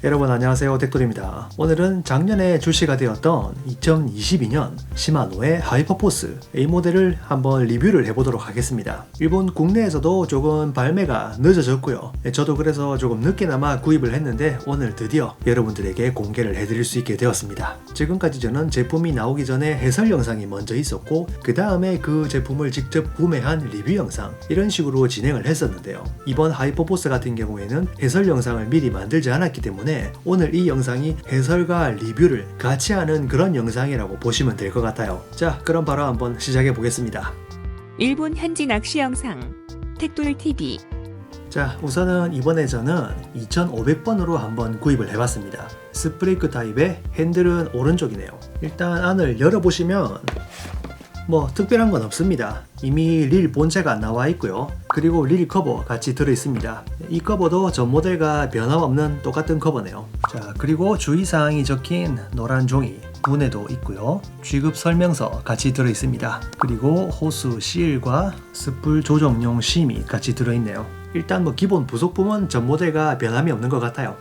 여러분 안녕하세요, 덱돌입니다. 오늘은 작년에 출시가 되었던 2022년 시마노의 하이퍼포스 A 모델을 한번 리뷰를 해보도록 하겠습니다. 일본 국내에서도 조금 발매가 늦어졌고요. 저도 그래서 조금 늦게나마 구입을 했는데 오늘 드디어 여러분들에게 공개를 해드릴 수 있게 되었습니다. 지금까지 저는 제품이 나오기 전에 해설 영상이 먼저 있었고 그 다음에 그 제품을 직접 구매한 리뷰 영상, 이런 식으로 진행을 했었는데요. 이번 하이퍼포스 같은 경우에는 해설 영상을 미리 만들지 않았기 때문에 오늘 이 영상이 해설과 리뷰를 같이 하는 그런 영상이라고 보시면 될 것 같아요. 자, 그럼 바로 한번 시작해 보겠습니다. 일본 현지 낚시 영상 텍돌TV. 자, 우선은 이번에 저는 2500번으로 한번 구입을 해봤습니다. 스프레이크 타입의 핸들은 오른쪽이네요. 일단 안을 열어보시면 뭐 특별한 건 없습니다. 이미 릴 본체가 나와 있고요. 그리고 릴 커버 같이 들어있습니다. 이 커버도 전 모델과 변함없는 똑같은 커버네요. 자, 그리고 주의사항이 적힌 노란 종이 분에도 있고요. 취급 설명서 같이 들어있습니다. 그리고 호수 실과 스풀 조정용 심이 같이 들어있네요. 일단 뭐 기본 부속품은 전 모델과 변함이 없는 것 같아요.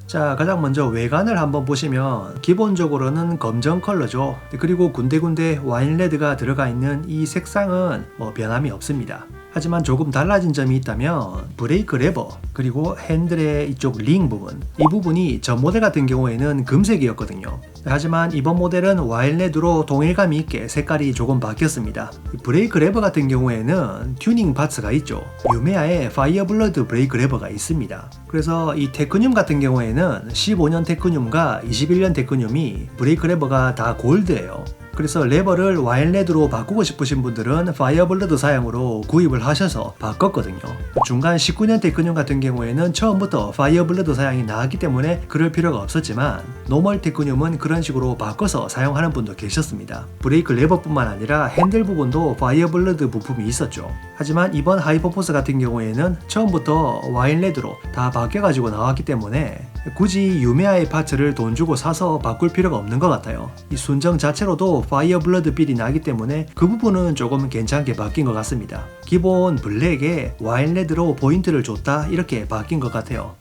자, 가장 먼저 외관을 한번 보시면 기본적으로는 검정 컬러죠. 그리고 군데군데 와인 레드가 들어가 있는 이 색상은 뭐 변함이 없습니다. 하지만 조금 달라진 점이 있다면 브레이크 레버, 그리고 핸들의 이쪽 링 부분, 이 부분이 전 모델 같은 경우에는 금색이었거든요. 하지만 이번 모델은 와인 레드로 동일감이 있게 색깔이 조금 바뀌었습니다. 브레이크 레버 같은 경우에는 튜닝 파츠가 있죠. 유메아의 파이어블러드 브레이크 레버가 있습니다. 그래서 이 테크늄 같은 경우에는 15년 테크늄과 21년 테크늄이 브레이크 레버가 다 골드예요. 그래서 레버를 와인 레드로 바꾸고 싶으신 분들은 파이어블러드 사양으로 구입을 하셔서 바꿨거든요. 중간 19년 테크늄 같은 경우에는 처음부터 파이어블러드 사양이 나왔기 때문에 그럴 필요가 없었지만 노멀 테크늄은 그런 식으로 바꿔서 사용하는 분도 계셨습니다. 브레이크 레버뿐만 아니라 핸들 부분도 파이어블러드 부품이 있었죠. 하지만 이번 하이퍼포스 같은 경우에는 처음부터 와인 레드로 다 바뀌어가지고 나왔기 때문에 굳이 유메아의 파츠를 돈 주고 사서 바꿀 필요가 없는 것 같아요. 이 순정 자체로도 파이어블러드 빌이 나기 때문에 그 부분은 조금 괜찮게 바뀐 것 같습니다. 기본 블랙에 와인 레드로 포인트를 줬다, 이렇게 바뀐 것 같아요.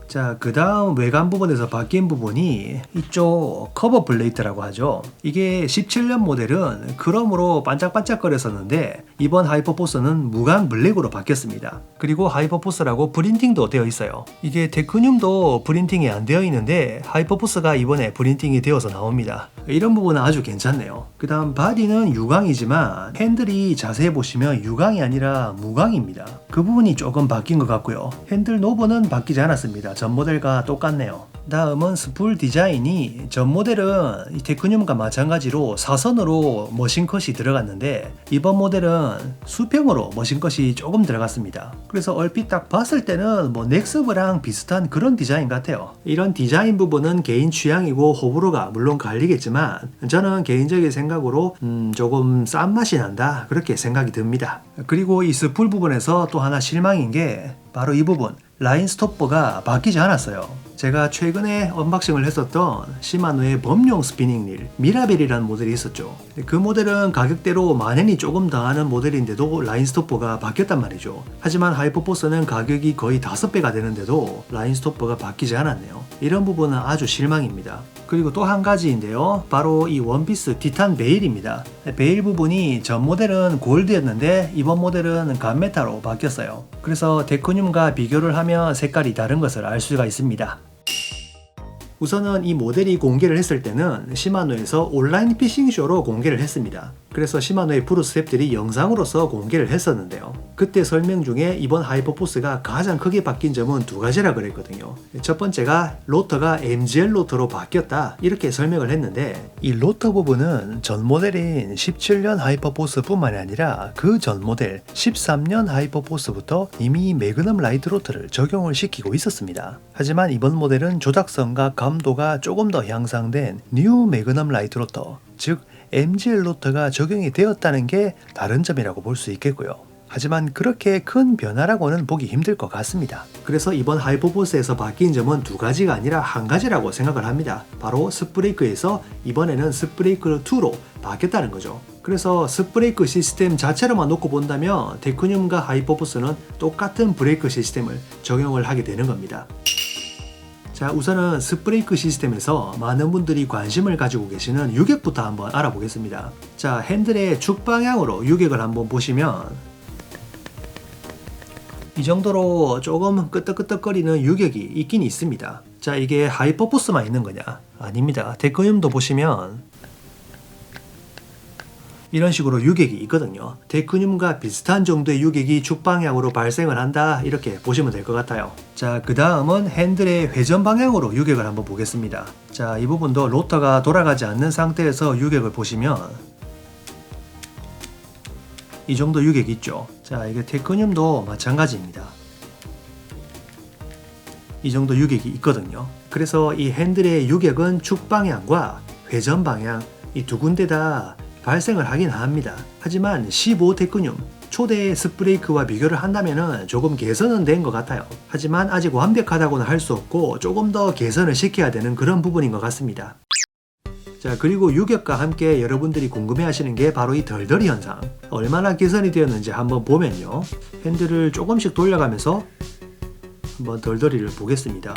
자, 그 다음 외관 부분에서 바뀐 부분이 이쪽 커버 플레이트라고 하죠. 이게 17년 모델은 크롬으로 반짝반짝거렸었는데 이번 하이퍼포스는 무광 블랙으로 바뀌었습니다. 그리고 하이퍼포스라고 프린팅도 되어 있어요. 이게 테크늄도 프린팅이 안 되어 있는데 하이퍼포스가 이번에 프린팅이 되어서 나옵니다. 이런 부분은 아주 괜찮네요. 그 다음 바디는 유광이지만 핸들이 자세히 보시면 유광이 아니라 무광입니다. 그 부분이 조금 바뀐 것 같고요. 핸들 노브는 바뀌지 않았습니다. 전 모델과 똑같네요. 다음은 스풀 디자인이 전 모델은 이 테크늄과 마찬가지로 사선으로 머신컷이 들어갔는데 이번 모델은 수평으로 머신컷이 조금 들어갔습니다. 그래서 얼핏 딱 봤을 때는 뭐 넥서브랑 비슷한 그런 디자인 같아요. 이런 디자인 부분은 개인 취향이고 호불호가 물론 갈리겠지만 저는 개인적인 생각으로 조금 싼 맛이 난다, 그렇게 생각이 듭니다. 그리고 이 스풀 부분에서 또 하나 실망인 게 바로 이 부분, 라인 스토퍼가 바뀌지 않았어요. 제가 최근에 언박싱을 했었던 시마노의 범용 스피닝 릴 미라벨이라는 모델이 있었죠. 그 모델은 가격대로 만엔이 조금 더 하는 모델인데도 라인 스토퍼가 바뀌었단 말이죠. 하지만 하이퍼포스는 가격이 거의 5배가 되는데도 라인 스토퍼가 바뀌지 않았네요. 이런 부분은 아주 실망입니다. 그리고 또 한 가지인데요, 바로 이 원피스 티탄 베일입니다. 베일 부분이 전 모델은 골드였는데 이번 모델은 감메탈로 바뀌었어요. 그래서 테크늄과 비교를 하면 색깔이 다른 것을 알 수가 있습니다. 우선은 이 모델이 공개를 했을 때는 시마노에서 온라인 피싱쇼로 공개를 했습니다. 그래서 시마노의 프로 스태프들이 영상으로서 공개를 했었는데요. 그때 설명 중에 이번 하이퍼포스가 가장 크게 바뀐 점은 두 가지라 그랬거든요. 첫 번째가 로터가 MGL 로터로 바뀌었다, 이렇게 설명을 했는데 이 로터 부분은 전 모델인 17년 하이퍼포스 뿐만이 아니라 그 전 모델 13년 하이퍼포스부터 이미 매그넘 라이트 로터를 적용을 시키고 있었습니다. 하지만 이번 모델은 조작성과 감도가 조금 더 향상된 뉴 매그넘 라이트 로터, 즉 MGL 로터가 적용이 되었다는 게 다른 점이라고 볼 수 있겠고요. 하지만 그렇게 큰 변화라고는 보기 힘들 것 같습니다. 그래서 이번 하이퍼포스에서 바뀐 점은 두 가지가 아니라 한 가지라고 생각을 합니다. 바로 스프레이크에서 이번에는 스프레이크 2로 바뀌었다는 거죠. 그래서 스프레이크 시스템 자체로만 놓고 본다면 테크늄과 하이퍼포스는 똑같은 브레이크 시스템을 적용을 하게 되는 겁니다. 자, 우선은 스프레이크 시스템에서 많은 분들이 관심을 가지고 계시는 유격부터 한번 알아보겠습니다. 자, 핸들의 축방향으로 유격을 한번 보시면 이 정도로 조금 끄떡끄떡거리는 유격이 있긴 있습니다. 자, 이게 하이퍼포스만 있는 거냐? 아닙니다. 데크늄도 보시면 이런 식으로 유격이 있거든요. 데크늄과 비슷한 정도의 유격이 축방향으로 발생을 한다, 이렇게 보시면 될 것 같아요. 자, 그 다음은 핸들의 회전 방향으로 유격을 한번 보겠습니다. 자, 이 부분도 로터가 돌아가지 않는 상태에서 유격을 보시면 이 정도 유격이 있죠. 자, 이게 데크늄도 마찬가지입니다. 이 정도 유격이 있거든요. 그래서 이 핸들의 유격은 축방향과 회전 방향 이 두 군데 다 발생을 하긴 합니다. 하지만 15 데크늄 초대 스프레이크와 비교를 한다면 조금 개선은 된 것 같아요. 하지만 아직 완벽하다고는 할 수 없고 조금 더 개선을 시켜야 되는 그런 부분인 것 같습니다. 자, 그리고 유격과 함께 여러분들이 궁금해하시는 게 바로 이 덜덜이 현상. 얼마나 개선이 되었는지 한번 보면요. 핸들을 조금씩 돌려가면서 한번 덜덜이를 보겠습니다.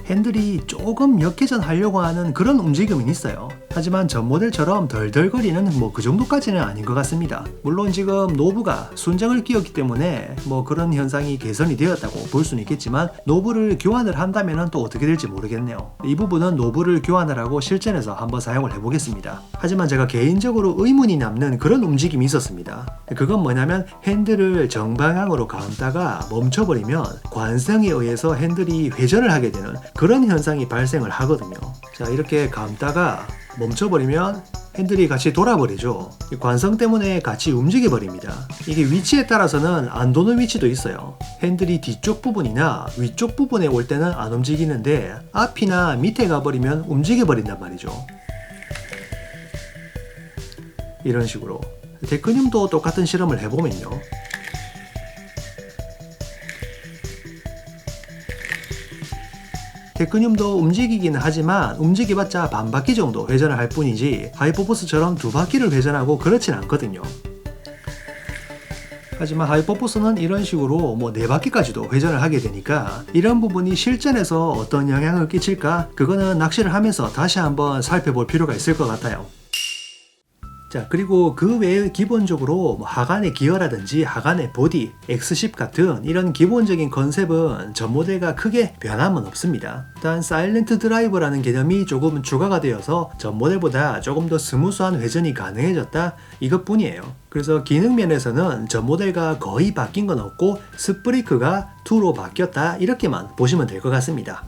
핸들이 조금 역회전 하려고 하는 그런 움직임은 있어요. 하지만 전 모델처럼 덜덜거리는 그 정도까지는 아닌 것 같습니다. 물론 지금 노브가 순정을 끼웠기 때문에 그런 현상이 개선이 되었다고 볼 수는 있겠지만 노브를 교환을 한다면 또 어떻게 될지 모르겠네요. 이 부분은 노브를 교환을 하고 실전에서 한번 사용을 해보겠습니다. 하지만 제가 개인적으로 의문이 남는 그런 움직임이 있었습니다. 그건 뭐냐면 핸들을 정방향으로 감다가 멈춰버리면 관성에 의해서 핸들이 회전을 하게 되는 그런 현상이 발생을 하거든요. 자, 이렇게 감다가 멈춰버리면 핸들이 같이 돌아버리죠. 이 관성 때문에 같이 움직여 버립니다. 이게 위치에 따라서는 안 도는 위치도 있어요. 핸들이 뒤쪽 부분이나 위쪽 부분에 올 때는 안 움직이는데 앞이나 밑에 가버리면 움직여 버린단 말이죠. 이런 식으로 데크늄도 똑같은 실험을 해보면요. 데크늄도 움직이긴 하지만 움직여봤자 반 바퀴 정도 회전을 할 뿐이지 하이퍼포스처럼 두 바퀴를 회전하고 그렇진 않거든요. 하지만 하이퍼포스는 이런 식으로 네 바퀴까지도 회전을 하게 되니까 이런 부분이 실전에서 어떤 영향을 끼칠까, 그거는 낚시를 하면서 다시 한번 살펴볼 필요가 있을 것 같아요. 자, 그리고 그 외에 기본적으로 하간의 기어라든지 하간의 보디, X10 같은 이런 기본적인 컨셉은 전 모델과 크게 변함은 없습니다. 단 사일런트 드라이버라는 개념이 조금 추가가 되어서 전 모델보다 조금 더 스무스한 회전이 가능해졌다, 이것뿐이에요. 그래서 기능 면에서는 전 모델과 거의 바뀐 건 없고 스프레이크가 2로 바뀌었다, 이렇게만 보시면 될 것 같습니다.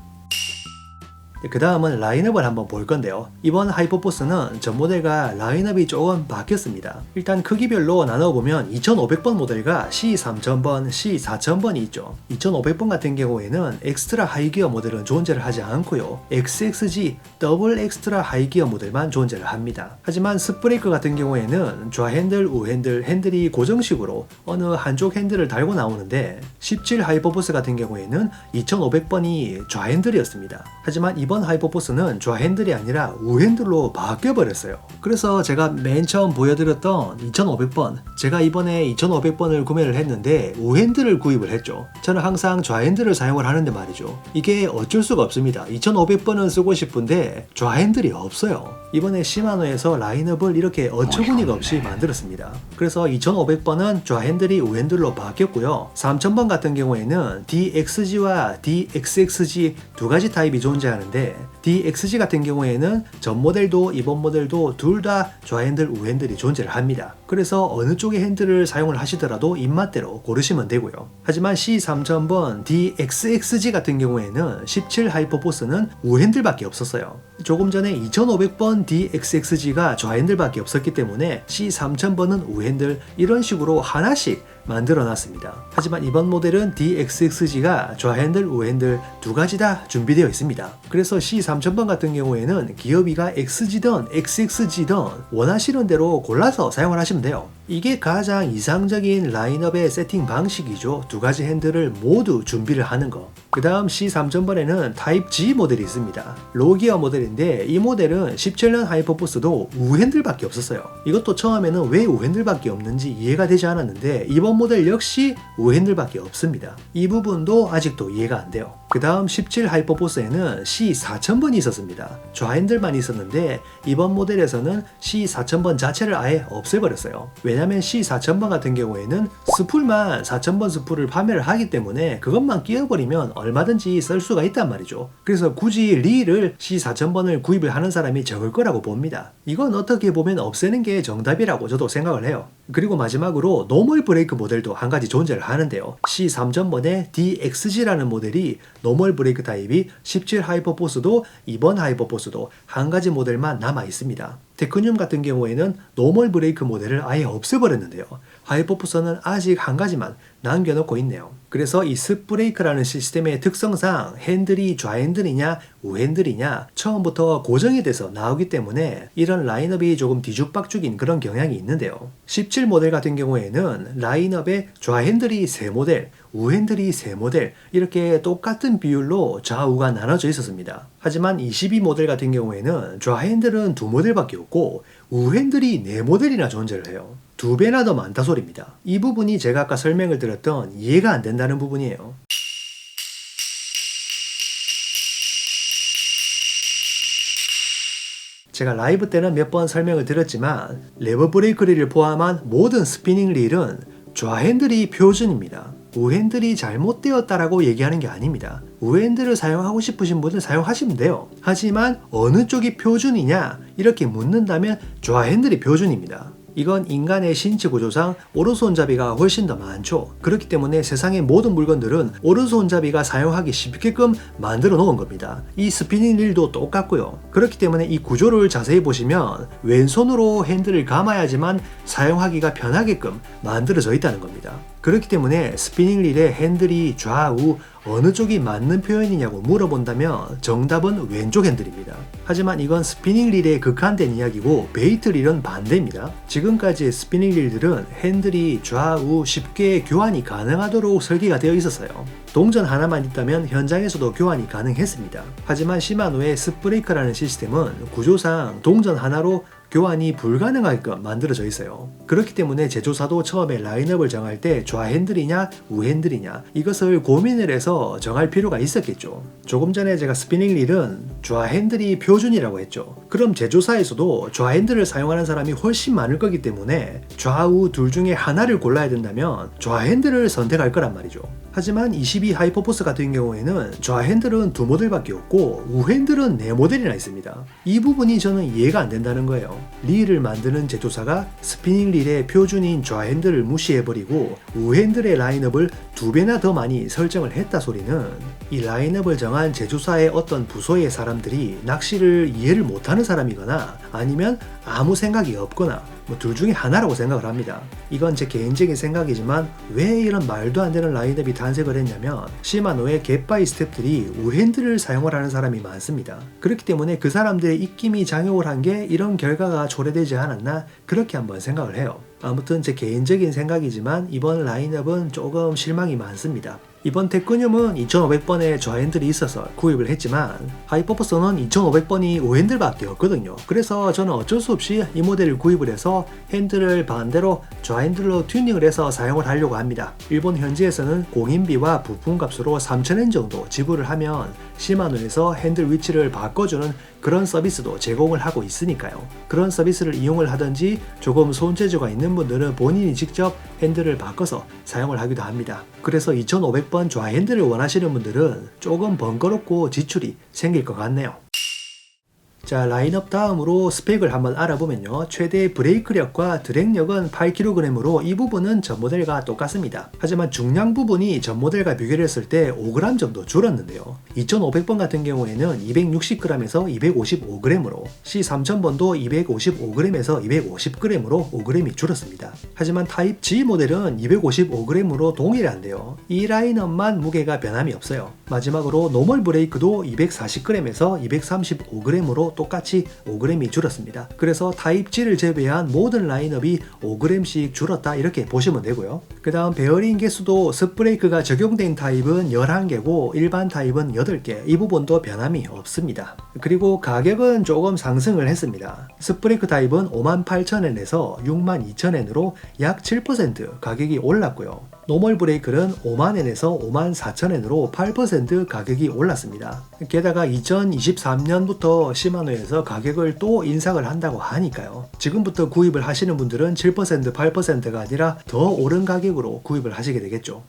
그 다음은 라인업을 한번 볼 건데요. 이번 하이퍼포스는 전 모델과 라인업이 조금 바뀌었습니다. 일단 크기별로 나눠보면 2500번 모델과 C3000번, C4000번이 있죠. 2500번 같은 경우에는 엑스트라 하이기어 모델은 존재를 하지 않고요. XXG 더블 엑스트라 하이기어 모델만 존재를 합니다. 하지만 스프레이크 같은 경우에는 좌핸들, 우핸들, 핸들이 고정식으로 어느 한쪽 핸들을 달고 나오는데 17 하이퍼포스 같은 경우에는 2500번이 좌핸들이었습니다. 하지만 이번 하이퍼포스는 좌핸들이 아니라 우핸들로 바뀌어버렸어요. 그래서 제가 맨 처음 보여드렸던 2500번, 제가 이번에 2500번을 구매를 했는데 우핸들을 구입을 했죠. 저는 항상 좌핸들을 사용을 하는데 말이죠. 이게 어쩔 수가 없습니다. 2500번은 쓰고 싶은데 좌핸들이 없어요. 이번에 시마노에서 라인업을 이렇게 어처구니가 없이 만들었습니다. 그래서 2500번은 좌핸들이 우핸들로 바뀌었고요. 3000번 같은 경우에는 DXG와 DXXG 두 가지 타입이 존재하는데 DXG 같은 경우에는 전 모델도 이번 모델도 둘 다 좌핸들, 우핸들이 존재를 합니다. 그래서 어느 쪽의 핸들을 사용을 하시더라도 입맛대로 고르시면 되고요. 하지만 C3000번 DXXG 같은 경우에는 17 하이퍼포스는 우핸들밖에 없었어요. 조금 전에 2500번 DXXG가 좌핸들밖에 없었기 때문에 C3000번은 우핸들, 이런 식으로 하나씩 만들어 놨습니다. 하지만 이번 모델은 DXXG가 좌핸들, 우핸들 두 가지 다 준비되어 있습니다. 그래서 C3000번 같은 경우에는 기어비가 XG든 XXG든 원하시는 대로 골라서 사용을 하시면 돼요. 이게 가장 이상적인 라인업의 세팅 방식이죠. 두 가지 핸들을 모두 준비를 하는 거. 그 다음 C3000번에는 타입 G 모델이 있습니다. 로기어 모델인데 이 모델은 17년 하이퍼포스도 우핸들밖에 없었어요. 이것도 처음에는 왜 우핸들밖에 없는지 이해가 되지 않았는데 이번 모델 역시 우핸들밖에 없습니다. 이 부분도 아직도 이해가 안 돼요. 그 다음 17 하이퍼포스에는 C4000번이 있었습니다. 좌핸들만 있었는데 이번 모델에서는 C4000번 자체를 아예 없애버렸어요. 왜냐면 C4000번 같은 경우에는 스풀만 4000번 스풀을 판매를 하기 때문에 그것만 끼워버리면 얼마든지 쓸 수가 있단 말이죠. 그래서 굳이 리를 C4000번을 구입을 하는 사람이 적을 거라고 봅니다. 이건 어떻게 보면 없애는 게 정답이라고 저도 생각을 해요. 그리고 마지막으로 노멀 브레이크 모델도 한 가지 존재를 하는데요. C3000번의 DXG라는 모델이 노멀 브레이크 타입이 17 하이퍼포스도 이번 하이퍼포스도 한 가지 모델만 남아 있습니다. 테크늄 같은 경우에는 노멀 브레이크 모델을 아예 없애버렸는데요. 하이퍼포스는 아직 한 가지만 남겨놓고 있네요. 그래서 이 습브레이크라는 시스템의 특성상 핸들이 좌핸들이냐 우핸들이냐 처음부터 고정이 돼서 나오기 때문에 이런 라인업이 조금 뒤죽박죽인 그런 경향이 있는데요. 17 모델 같은 경우에는 라인업에 좌핸들이 3모델, 우핸들이 3모델 이렇게 똑같은 비율로 좌우가 나눠져 있었습니다. 하지만 22 모델 같은 경우에는 좌핸들은 2모델밖에 없고 우핸들이 4모델이나 존재를 해요. 2배나 더 많다 소리입니다. 이 부분이 제가 아까 설명을 드렸던 이해가 안 된다는 부분이에요. 제가 라이브 때는 몇 번 설명을 드렸지만 레버 브레이크 릴을 포함한 모든 스피닝 릴은 좌핸들이 표준입니다. 우핸들이 잘못되었다라고 얘기하는 게 아닙니다. 우핸들을 사용하고 싶으신 분은 사용하시면 돼요. 하지만 어느 쪽이 표준이냐 이렇게 묻는다면 좌핸들이 표준입니다. 이건 인간의 신체 구조상 오른손잡이가 훨씬 더 많죠. 그렇기 때문에 세상의 모든 물건들은 오른손잡이가 사용하기 쉽게끔 만들어 놓은 겁니다. 이 스피닝 릴도 똑같고요. 그렇기 때문에 이 구조를 자세히 보시면 왼손으로 핸들을 감아야지만 사용하기가 편하게끔 만들어져 있다는 겁니다. 그렇기 때문에 스피닝 릴의 핸들이 좌우 어느 쪽이 맞는 표현이냐고 물어본다면 정답은 왼쪽 핸들입니다. 하지만 이건 스피닝 릴에 극한된 이야기고 베이트 릴은 반대입니다. 지금까지의 스피닝 릴들은 핸들이 좌우 쉽게 교환이 가능하도록 설계가 되어 있었어요. 동전 하나만 있다면 현장에서도 교환이 가능했습니다. 하지만 시마노의 습브레이크라는 시스템은 구조상 동전 하나로 교환이 불가능하게끔 만들어져 있어요. 그렇기 때문에 제조사도 처음에 라인업을 정할 때 좌핸들이냐 우핸들이냐 이것을 고민을 해서 정할 필요가 있었겠죠. 조금 전에 제가 스피닝 릴은 좌핸들이 표준이라고 했죠. 그럼 제조사에서도 좌핸들을 사용하는 사람이 훨씬 많을 거기 때문에 좌우 둘 중에 하나를 골라야 된다면 좌핸들을 선택할 거란 말이죠. 하지만 22 하이퍼포스 같은 경우에는 좌핸들은 2모델밖에 없고 우핸들은 4모델이나 있습니다. 이 부분이 저는 이해가 안 된다는 거예요. 릴을 만드는 제조사가 스피닝 릴의 표준인 좌핸들을 무시해버리고 우핸들의 라인업을 2배나 더 많이 설정을 했다 소리는 이 라인업을 정한 제조사의 어떤 부서의 사람들이 낚시를 이해를 못하는 사람이거나 아니면 아무 생각이 없거나 둘 중에 하나라고 생각을 합니다. 이건 제 개인적인 생각이지만 왜 이런 말도 안 되는 라인업이 탄생을 했냐면 시마노의 겟바이 스태프들이 우핸들을 사용을 하는 사람이 많습니다. 그렇기 때문에 그 사람들의 입김이 작용을 한 게 이런 결과가 초래되지 않았나 그렇게 한번 생각을 해요. 아무튼 제 개인적인 생각이지만 이번 라인업은 조금 실망이 많습니다. 이번 테크늄은 2500번의 좌핸들이 있어서 구입을 했지만 하이퍼포스는 2500번이 우핸들밖에 없거든요. 그래서 저는 어쩔 수 없이 이 모델을 구입을 해서 핸들을 반대로 좌핸들로 튜닝을 해서 사용을 하려고 합니다. 일본 현지에서는 공인비와 부품값으로 3000엔 정도 지불을 하면 시마노에서 핸들 위치를 바꿔주는 그런 서비스도 제공을 하고 있으니까요. 그런 서비스를 이용을 하든지 조금 손재주가 있는 분들은 본인이 직접 핸들을 바꿔서 사용을 하기도 합니다. 그래서 2500번 좌핸들을 원하시는 분들은 조금 번거롭고 지출이 생길 것 같네요. 자, 라인업 다음으로 스펙을 한번 알아보면요. 최대 브레이크력과 드랙력은 8kg으로 이 부분은 전 모델과 똑같습니다. 하지만 중량 부분이 전 모델과 비교를 했을 때 5g 정도 줄었는데요. 2500번 같은 경우에는 260g에서 255g으로, C3000번도 255g에서 250g으로 5g이 줄었습니다. 하지만 타입 G 모델은 255g으로 동일한데요. 이 라인업만 무게가 변함이 없어요. 마지막으로 노멀 브레이크도 240g에서 235g으로 똑같이 5g이 줄었습니다. 그래서 타입 G를 제외한 모든 라인업이 5g씩 줄었다 이렇게 보시면 되고요. 그 다음 베어링 개수도 습브레이크가 적용된 타입은 11개고 일반 타입은 8개, 이 부분도 변함이 없습니다. 그리고 가격은 조금 상승을 했습니다. 습브레이크 타입은 58,000엔에서 62,000엔으로 약 7% 가격이 올랐고요. 노멀 브레이크는 50,000엔에서 54,000엔으로 8% 가격이 올랐습니다. 게다가 2023년부터 시마노에서 가격을 또 인상을 한다고 하니까요. 지금부터 구입을 하시는 분들은 7%, 8%가 아니라 더 오른 가격으로 구입을 하시게 되겠죠.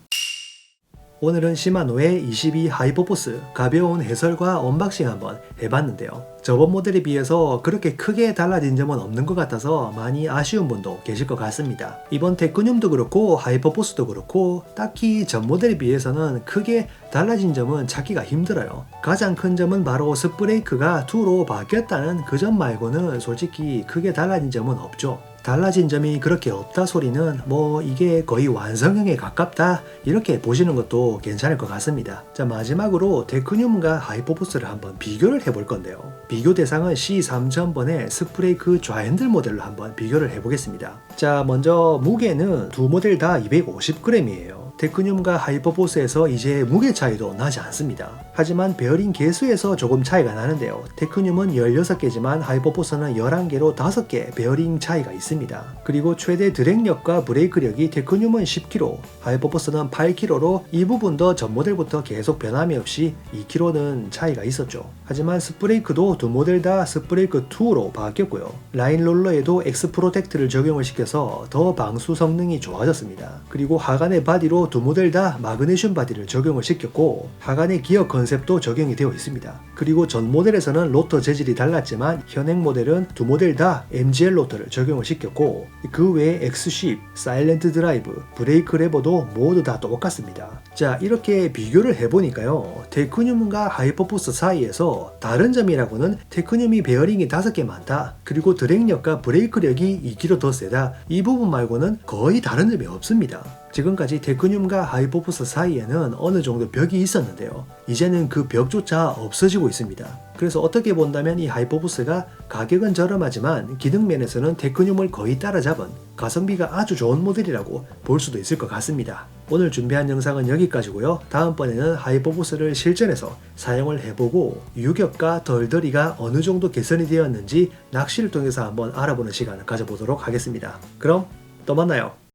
오늘은 시마노의 22 하이퍼포스 가벼운 해설과 언박싱 한번 해봤는데요. 저번 모델에 비해서 그렇게 크게 달라진 점은 없는 것 같아서 많이 아쉬운 분도 계실 것 같습니다. 이번 테크늄도 그렇고 하이퍼포스도 그렇고 딱히 전 모델에 비해서는 크게 달라진 점은 찾기가 힘들어요. 가장 큰 점은 바로 습브레이크가 2로 바뀌었다는 그 점 말고는 솔직히 크게 달라진 점은 없죠. 달라진 점이 그렇게 없다 소리는 뭐 이게 거의 완성형에 가깝다 이렇게 보시는 것도 괜찮을 것 같습니다. 자, 마지막으로 테크늄과 하이퍼포스를 한번 비교를 해볼 건데요. 비교 대상은 C3000번의 습브레이크 좌핸들 모델로 한번 비교를 해보겠습니다. 자, 먼저 무게는 두 모델 다 250g이에요. 테크늄과 하이퍼포스에서 이제 무게 차이도 나지 않습니다. 하지만 베어링 개수에서 조금 차이가 나는데요. 테크늄은 16개지만 하이퍼포스는 11개로 5개 베어링 차이가 있습니다. 그리고 최대 드랙력과 브레이크력이 테크늄은 10kg, 하이퍼포스는 8kg로 이 부분도 전 모델부터 계속 변함이 없이 2kg는 차이가 있었죠. 하지만 습브레이크도 두 모델 다 습브레이크 2로 바뀌었고요. 라인 롤러에도 엑스 프로텍트를 적용을 시켜서 더 방수 성능이 좋아졌습니다. 그리고 하간의 바디로 두 모델 다 마그네슘 바디를 적용을 시켰고 하간의 기어 컨셉도 적용이 되어 있습니다. 그리고 전 모델에서는 로터 재질이 달랐지만 현행 모델은 두 모델 다 MGL 로터를 적용을 시켰고 그 외에 엑스쉽, 사일렌트 드라이브, 브레이크 레버도 모두 다 똑같습니다. 자, 이렇게 비교를 해보니까요. 테크늄과 하이퍼포스 사이에서 다른 점이라고는 테크늄이 베어링이 5개 많다, 그리고 드랙력과 브레이크력이 2kg 더 세다, 이 부분 말고는 거의 다른 점이 없습니다. 지금까지 테크늄과 하이퍼포스 사이에는 어느 정도 벽이 있었는데요. 이제는 그 벽조차 없어지고 있습니다. 그래서 어떻게 본다면 이 하이퍼포스가 가격은 저렴하지만 기능면에서는 테크늄을 거의 따라잡은 가성비가 아주 좋은 모델이라고 볼 수도 있을 것 같습니다. 오늘 준비한 영상은 여기까지고요. 다음번에는 하이퍼포스를 실전에서 사용을 해보고 유격과 덜덜이가 어느 정도 개선이 되었는지 낚시를 통해서 한번 알아보는 시간을 가져보도록 하겠습니다. 그럼 또 만나요.